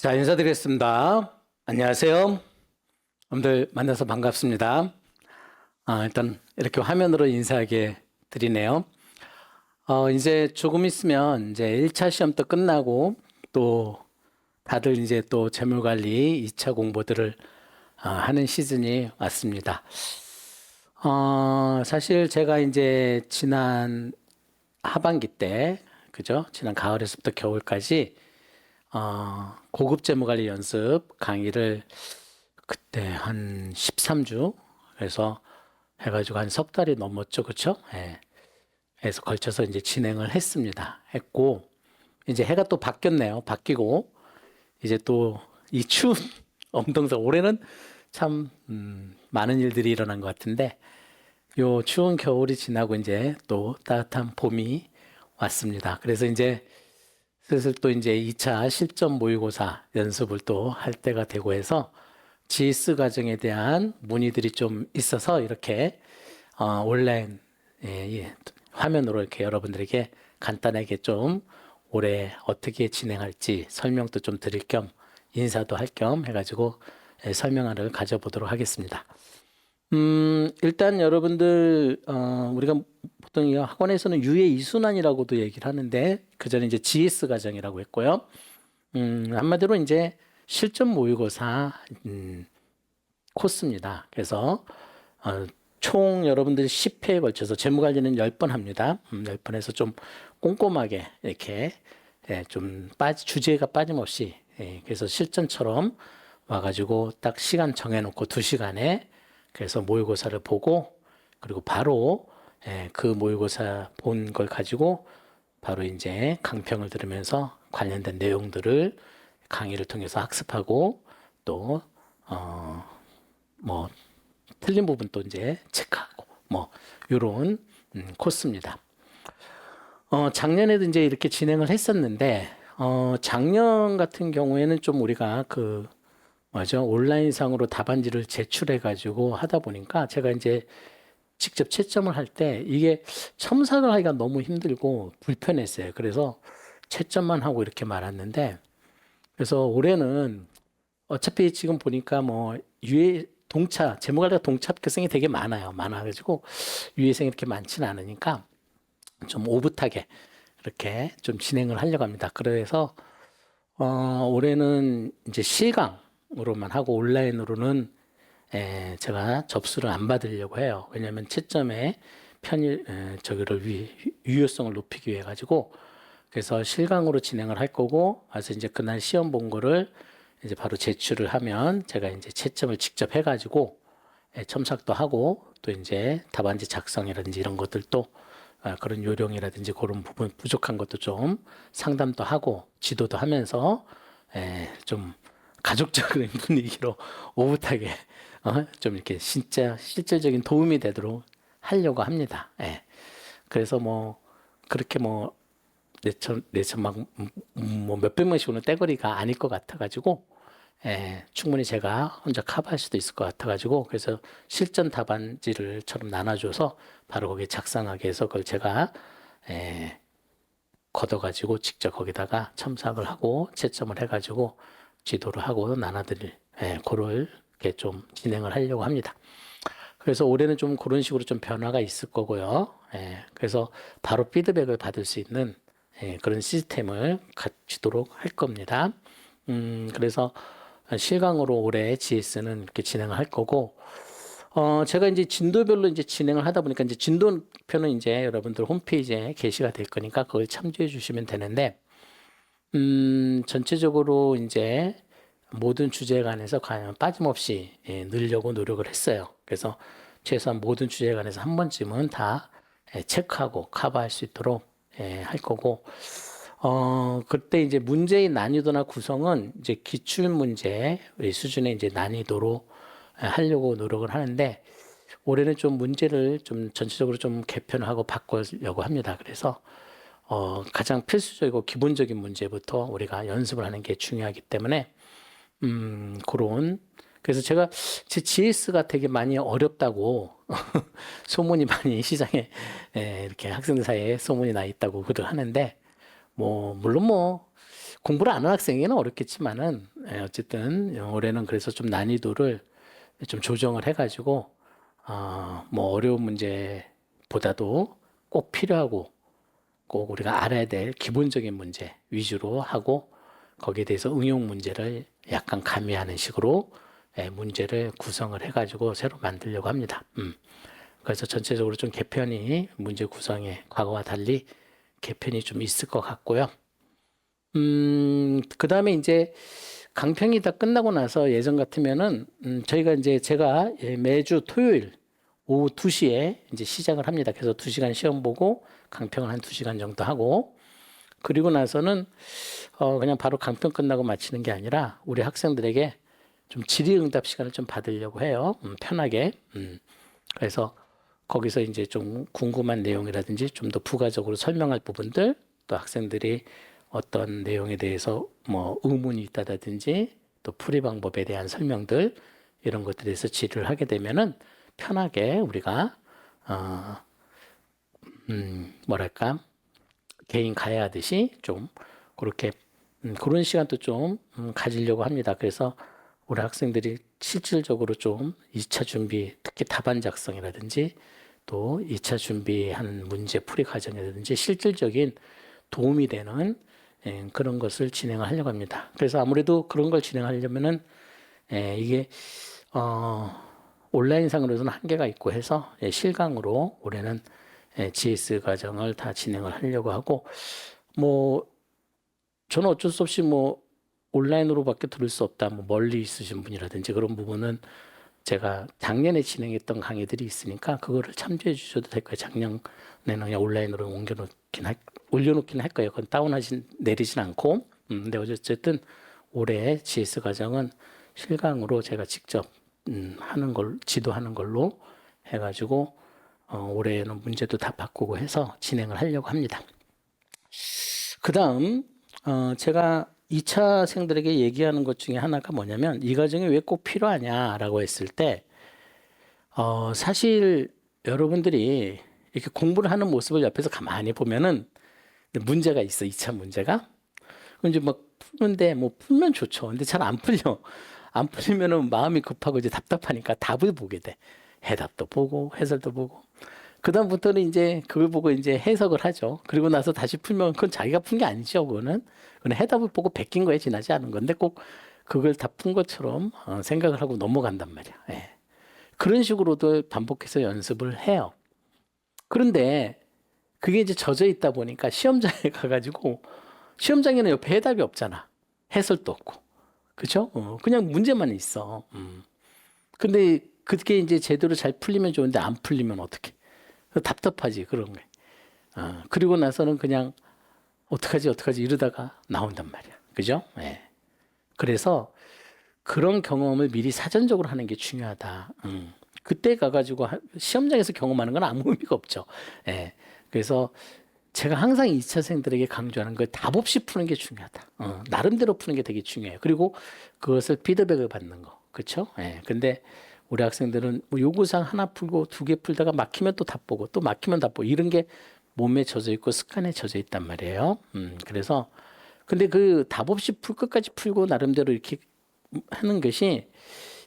자, 인사드리겠습니다. 안녕하세요. 여러분들 만나서 반갑습니다. 일단 이렇게 화면으로 인사하게 드리네요. 이제 조금 있으면 이제 1차 시험도 끝나고 또 다들 이제 또 재물관리 2차 공부들을 하는 시즌이 왔습니다. 사실 제가 이제 지난 하반기 때, 그죠? 지난 가을에서부터 겨울까지 고급 재무관리 연습 강의를 그때 한 13주 그래서 해가지고 한 석 달이 넘었죠, 그렇죠? 예. 그래서 걸쳐서 이제 진행을 했고 이제 해가 또 바뀌었네요. 바뀌고 이제 또 이 추운 엄동설 올해는 참 많은 일들이 일어난 것 같은데 요 추운 겨울이 지나고 이제 또 따뜻한 봄이 왔습니다. 그래서 이제 슬슬 또 이제 2차 실전 모의고사 연습을 또 할 때가 되고 해서 GS 과정에 대한 문의들이 좀 있어서 이렇게 온라인 화면으로 이렇게 여러분들에게 간단하게 좀 올해 어떻게 진행할지 설명도 좀 드릴 겸 인사도 할 겸 해가지고 설명회를 가져보도록 하겠습니다. 일단 여러분들 우리가 보통 이 학원에서는 유예 이순환이라고도 얘기를 하는데 그 전에 이제 GS 과정이라고 했고요. 한마디로 이제 실전 모의고사 코스입니다. 그래서 총 여러분들이 10회에 걸쳐서 재무관리는 10번 합니다. 10번에서 좀 꼼꼼하게 이렇게 좀 주제가 빠짐없이 그래서 실전처럼 와가지고 딱 시간 정해놓고 2시간에 그래서 모의고사를 보고 그리고 바로 그 모의고사 본 걸 가지고 바로 이제 강평을 들으면서 관련된 내용들을 강의를 통해서 학습하고 또 뭐 틀린 부분 또 이제 체크하고 뭐 이런 코스입니다. 작년에도 이제 이렇게 진행을 했었는데 작년 같은 경우에는 좀 우리가 온라인상으로 답안지를 제출해 가지고 하다 보니까 제가 이제 직접 채점을 할 때 이게 첨삭을 하기가 너무 힘들고 불편했어요. 그래서 채점만 하고 이렇게 말았는데 그래서 올해는 어차피 지금 보니까 뭐 재무관리가 동차 합격생이 되게 많아가지고 유예생이 이렇게 많지는 않으니까 좀 오붓하게 이렇게 좀 진행을 하려고 합니다. 그래서 올해는 이제 실강으로만 하고 온라인으로는 제가 접수를 안 받으려고 해요. 왜냐하면 채점의 유효성을 높이기 위해 가지고 그래서 실강으로 진행을 할 거고 그래서 이제 그날 시험 본 거를 이제 바로 제출을 하면 제가 이제 채점을 직접 해가지고 첨삭도 하고 또 이제 답안지 작성이라든지 이런 것들도 그런 요령이라든지 그런 부분 부족한 것도 좀 상담도 하고 지도도 하면서 좀 가족적인 분위기로 오붓하게 좀 이렇게 진짜 실질적인 도움이 되도록 하려고 합니다. 그래서 뭐 그렇게 뭐 내천 막 뭐 몇백 명씩 오는 떼거리가 아닐 것 같아가지고 충분히 제가 혼자 커버할 수도 있을 것 같아가지고 그래서 실전 답안지를처럼 나눠줘서 바로 거기에 작성하게 해서 그걸 제가 걷어가지고 직접 거기다가 첨삭을 하고 채점을 해가지고 지도를 하고 나눠드릴 그걸 이렇게 좀 진행을 하려고 합니다. 그래서 올해는 좀 그런 식으로 좀 변화가 있을 거고요. 그래서 바로 피드백을 받을 수 있는 그런 시스템을 갖추도록 할 겁니다. 그래서 실강으로 올해 GS는 이렇게 진행을 할 거고, 제가 이제 진도별로 이제 진행을 하다 보니까 이제 진도표는 이제 여러분들 홈페이지에 게시가 될 거니까 그걸 참조해 주시면 되는데, 전체적으로 이제 모든 주제에 관해서 과연 빠짐없이 넣으려고 노력을 했어요. 그래서 최소한 모든 주제에 관해서 한 번쯤은 다 체크하고 커버할 수 있도록 할 거고, 그때 이제 문제의 난이도나 구성은 이제 기출 문제 수준의 이제 난이도로 하려고 노력을 하는데 올해는 좀 문제를 좀 전체적으로 좀 개편하고 바꾸려고 합니다. 그래서 가장 필수적이고 기본적인 문제부터 우리가 연습을 하는 게 중요하기 때문에 그래서 제가 제 GS가 되게 많이 어렵다고 소문이 많이 시장에 이렇게 학생들 사이에 소문이 나 있다고 그들 하는데 물론 공부를 안 하는 학생에게는 어렵겠지만은 어쨌든 올해는 그래서 좀 난이도를 좀 조정을 해가지고 뭐 어려운 문제보다도 꼭 필요하고 꼭 우리가 알아야 될 기본적인 문제 위주로 하고 거기에 대해서 응용 문제를 약간 가미하는 식으로 문제를 구성을 해가지고 새로 만들려고 합니다. 그래서 전체적으로 좀 개편이 문제 구성에 과거와 달리 개편이 좀 있을 것 같고요. 그 다음에 이제 강평이 다 끝나고 나서 예전 같으면은 저희가 이제 제가 매주 토요일 오후 2시에 이제 시작을 합니다. 그래서 2시간 시험 보고 강평을 한 2시간 정도 하고 그리고 나서는 그냥 바로 강평 끝나고 마치는 게 아니라 우리 학생들에게 좀 질의응답 시간을 좀 받으려고 해요. 편하게. 그래서 거기서 이제 좀 궁금한 내용이라든지 좀 더 부가적으로 설명할 부분들 또 학생들이 어떤 내용에 대해서 뭐 의문이 있다든지 또 풀이 방법에 대한 설명들 이런 것들에 대해서 질의를 하게 되면은 편하게 우리가 뭐랄까 개인 가야하듯이 좀 그렇게 그런 시간도 좀 가지려고 합니다. 그래서 우리 학생들이 실질적으로 좀 2차 준비, 특히 답안 작성이라든지 또 2차 준비하는 문제 풀이 과정이라든지 실질적인 도움이 되는 그런 것을 진행을 하려고 합니다. 그래서 아무래도 그런 걸 진행하려면은 이게 온라인상으로는 한계가 있고 해서 실강으로 올해는 GS 과정을 다 진행을 하려고 하고 뭐 저는 어쩔 수 없이 뭐 온라인으로밖에 들을 수 없다. 뭐 멀리 있으신 분이라든지 그런 부분은 제가 작년에 진행했던 강의들이 있으니까 그거를 참조해 주셔도 될 거예요. 작년에는 그냥 온라인으로 올려놓긴 할 거예요. 그건 내리진 않고. 근데 어쨌든 올해 GS 과정은 실강으로 제가 직접 하는 걸 지도하는 걸로 해가지고 올해는 문제도 다 바꾸고 해서 진행을 하려고 합니다. 그 다음 제가 2차생들에게 얘기하는 것 중에 하나가 뭐냐면 이 과정이 왜 꼭 필요하냐라고 했을 때 사실 여러분들이 이렇게 공부를 하는 모습을 옆에서 가만히 보면은 문제가 있어. 2차 문제가. 이제 막 푸는데 뭐 풀면 좋죠. 근데 잘 안 풀려. 안 풀리면은 마음이 급하고 이제 답답하니까 답을 보게 돼. 해답도 보고 해설도 보고. 그다음부터는 이제 그걸 보고 이제 해석을 하죠. 그리고 나서 다시 풀면 그건 자기가 푼 게 아니죠. 그거는 해답을 보고 베낀 거에 지나지 않은 건데 꼭 그걸 다 푼 것처럼 생각을 하고 넘어간단 말이야. 예. 그런 식으로도 반복해서 연습을 해요. 그런데 그게 이제 젖어 있다 보니까 시험장에 가가지고 시험장에는 옆에 해답이 없잖아. 해설도 없고. 그죠? 그냥 문제만 있어. 근데 그게 이제 제대로 잘 풀리면 좋은데 안 풀리면 어떡해. 답답하지, 그런 게. 그리고 나서는 그냥 어떡하지 이러다가 나온단 말이야. 그죠? 예. 그래서 그런 경험을 미리 사전적으로 하는 게 중요하다. 그때 가가지고 시험장에서 경험하는 건 아무 의미가 없죠. 예. 그래서 제가 항상 2차생들에게 강조하는 걸 답 없이 푸는 게 중요하다. 나름대로 푸는 게 되게 중요해요. 그리고 그것을 피드백을 받는 거. 그렇죠? 예. 근데 우리 학생들은 뭐 요구사항 하나 풀고 2개 풀다가 막히면 또 답 보고 또 막히면 답 보고 이런 게 몸에 젖어 있고 습관에 젖어 있단 말이에요. 그래서 근데 그 답 없이 끝까지 풀고 나름대로 이렇게 하는 것이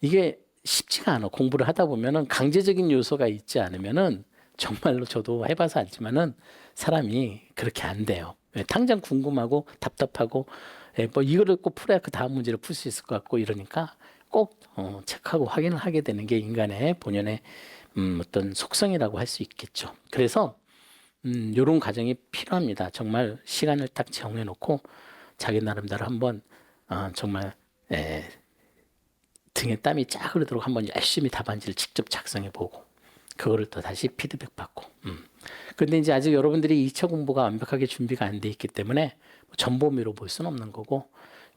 이게 쉽지가 않아. 공부를 하다 보면은 강제적인 요소가 있지 않으면은 정말로 저도 해봐서 알지만은 사람이 그렇게 안 돼요. 당장 궁금하고 답답하고 뭐 이거를 꼭 풀어야 그 다음 문제를 풀 수 있을 것 같고 이러니까 꼭 체크하고 확인을 하게 되는 게 인간의 본연의 어떤 속성이라고 할 수 있겠죠. 그래서 이런 과정이 필요합니다. 정말 시간을 딱 정해 놓고 자기 나름대로 한번 정말 등에 땀이 쫙 흐르도록 한번 열심히 답안지를 직접 작성해 보고 그거를 또 다시 피드백 받고. 근데 이제 아직 여러분들이 2차 공부가 완벽하게 준비가 안 돼 있기 때문에 전범위로 볼 수는 없는 거고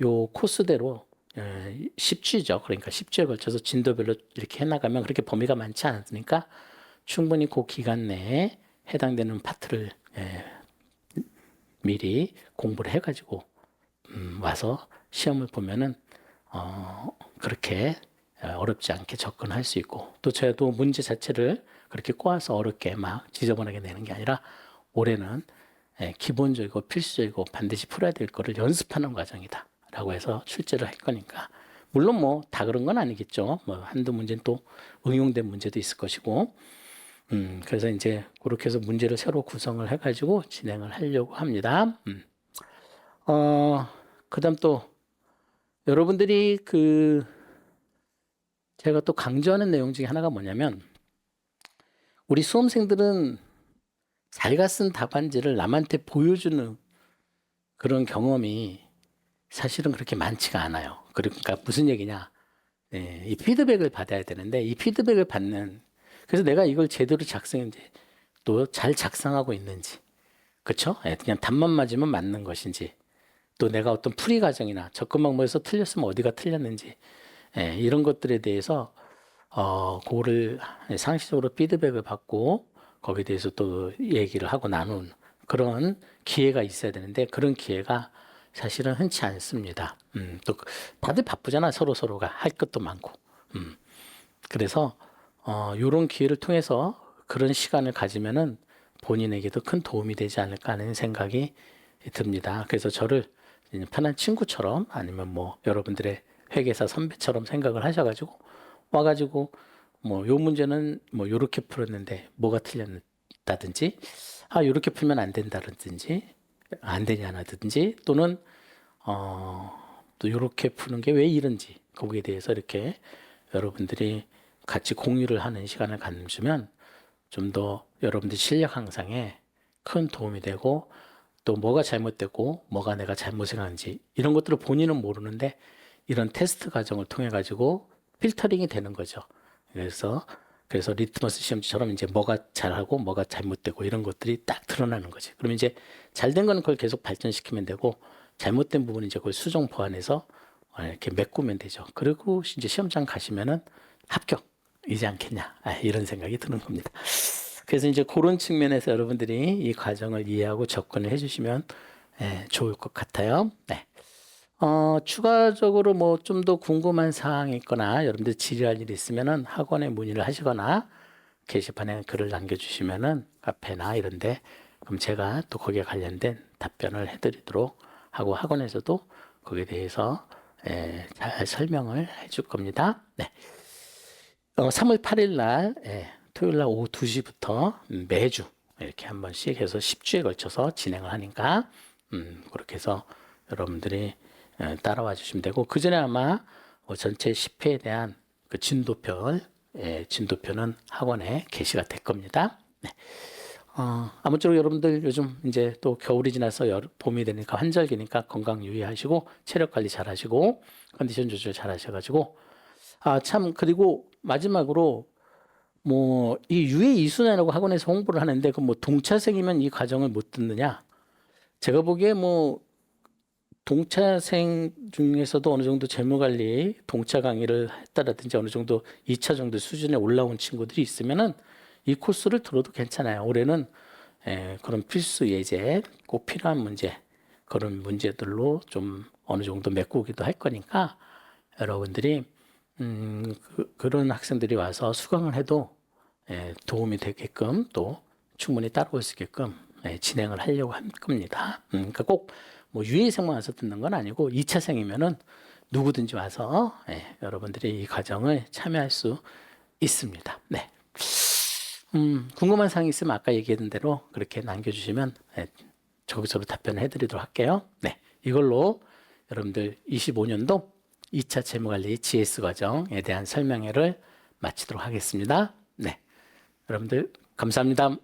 요 코스대로 10주죠. 그러니까 10주에 걸쳐서 진도별로 이렇게 해나가면 그렇게 범위가 많지 않으니까 충분히 그 기간 내에 해당되는 파트를 미리 공부를 해가지고 와서 시험을 보면은 그렇게 어렵지 않게 접근할 수 있고 또 저도 문제 자체를 그렇게 꼬아서 어렵게 막 지저분하게 내는 게 아니라 올해는 기본적이고 필수적이고 반드시 풀어야 될 거를 연습하는 과정이다 문제라고 해서 출제를 할 거니까. 물론 뭐 다 그런 건 아니겠죠. 뭐 한두 문제는 또 응용된 문제도 있을 것이고. 그래서 이제 그렇게 해서 문제를 새로 구성을 해가지고 진행을 하려고 합니다. 그다음 또 여러분들이 제가 또 강조하는 내용 중에 하나가 뭐냐면 우리 수험생들은 자기가 쓴 답안지를 남한테 보여주는 그런 경험이 사실은 그렇게 많지가 않아요. 그러니까 무슨 얘기냐? 네, 이 피드백을 받아야 되는데 이 피드백을 받는 그래서 내가 이걸 제대로 작성했는지 또 잘 작성하고 있는지 그렇죠? 그냥 답만 맞으면 맞는 것인지 또 내가 어떤 풀이 과정이나 접근 방법에서 틀렸으면 어디가 틀렸는지 이런 것들에 대해서 그거를 상시적으로 피드백을 받고 거기에 대해서 또 얘기를 하고 나눈 그런 기회가 있어야 되는데 그런 기회가 사실은 흔치 않습니다. 또 다들 바쁘잖아 서로가 할 것도 많고. 그래서 이런 기회를 통해서 그런 시간을 가지면은 본인에게도 큰 도움이 되지 않을까 하는 생각이 듭니다. 그래서 저를 편한 친구처럼 아니면 뭐 여러분들의 회계사 선배처럼 생각을 하셔가지고 와가지고 뭐 요 문제는 뭐 요렇게 풀었는데 뭐가 틀렸다든지 요렇게 풀면 안 된다든지 안 되냐든지 또는 또 요렇게 푸는 게 왜 이런지 거기에 대해서 이렇게 여러분들이 같이 공유를 하는 시간을 갖주면 좀 더 여러분들 실력 향상에 큰 도움이 되고 또 뭐가 잘못됐고 뭐가 내가 잘못했는지 이런 것들을 본인은 모르는데 이런 테스트 과정을 통해 가지고 필터링이 되는 거죠. 그래서 리트머스 시험지처럼 이제 뭐가 잘하고 뭐가 잘못되고 이런 것들이 딱 드러나는 거지. 그러면 이제 잘된 거는 그걸 계속 발전시키면 되고 잘못된 부분은 이제 그걸 수정 보완해서 이렇게 메꾸면 되죠. 그리고 이제 시험장 가시면은 합격이지 않겠냐 이런 생각이 드는 겁니다. 그래서 이제 그런 측면에서 여러분들이 이 과정을 이해하고 접근을 해주시면 좋을 것 같아요. 네. 추가적으로 뭐 좀 더 궁금한 사항이 있거나 여러분들 질의할 일이 있으면은 학원에 문의를 하시거나 게시판에 글을 남겨주시면은 카페나 이런데 그럼 제가 또 거기에 관련된 답변을 해드리도록 하고 학원에서도 거기에 대해서 잘 설명을 해줄 겁니다. 네. 3월 8일 날 토요일 날 오후 2시부터 매주 이렇게 한 번씩 해서 10주에 걸쳐서 진행을 하니까 그렇게 해서 여러분들이 따라와 주시면 되고 그 전에 아마 전체 10회에 대한 그 진도표는 학원에 게시가 될 겁니다. 네. 아무쪼록 여러분들 요즘 이제 또 겨울이 지나서 봄이 되니까 환절기니까 건강 유의하시고 체력 관리 잘 하시고 컨디션 조절 잘 하셔가지고 참 그리고 마지막으로 뭐 이 유해 이순환이라고 학원에서 홍보를 하는데 그 뭐 동차생이면 이 과정을 못 듣느냐? 제가 보기에 뭐 동차생 중에서도 어느 정도 재무 관리, 동차 강의를 했다라든지 어느 정도 2차 정도 수준에 올라온 친구들이 있으면은 이 코스를 들어도 괜찮아요. 올해는 그런 필수 예제, 꼭 필요한 문제, 그런 문제들로 좀 어느 정도 메꾸기도 할 거니까 여러분들이 그런 학생들이 와서 수강을 해도 도움이 되게끔 또 충분히 따라올 수 있게끔 진행을 하려고 할 겁니다. 그러니까 꼭 뭐 유예생만 와서 듣는 건 아니고 2차생이면은 누구든지 와서 여러분들이 이 과정을 참여할 수 있습니다. 네. 궁금한 사항이 있으면 아까 얘기했던 대로 그렇게 남겨주시면 저기서로 답변을 해드리도록 할게요. 네. 이걸로 여러분들 25년도 2차 재무관리 GS 과정에 대한 설명회를 마치도록 하겠습니다. 네. 여러분들 감사합니다.